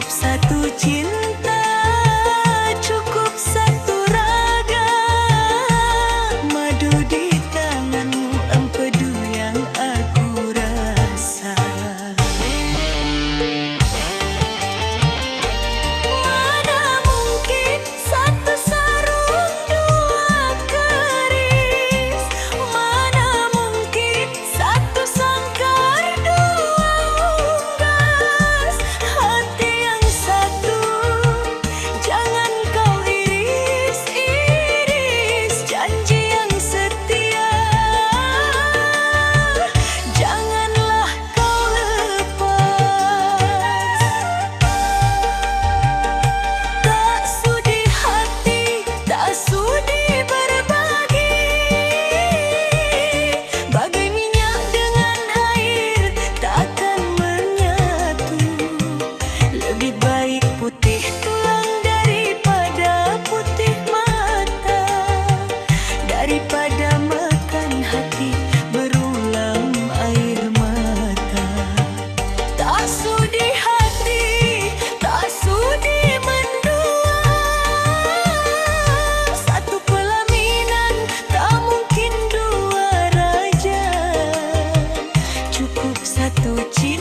satu cinta, cukup satu raga. Madu di tanganmu, empedu yang aku rasa. Mana mungkin satu sarung dua keris, mana mungkin satu sangkar dua unggas. Hati yang satu jangan kau iris-iris, janji yang setia janganlah kau lepas. Tak sudi hati, tak sudi berbagi, bagai minyak dengan air takkan menyatu. Lebih baik putih tulang daripada putih mata, daripada makan hati berulang air mata. Tak sudi hati, tak sudi mendua, satu pelaminan tak mungkin dua raja. Cukup satu cinta,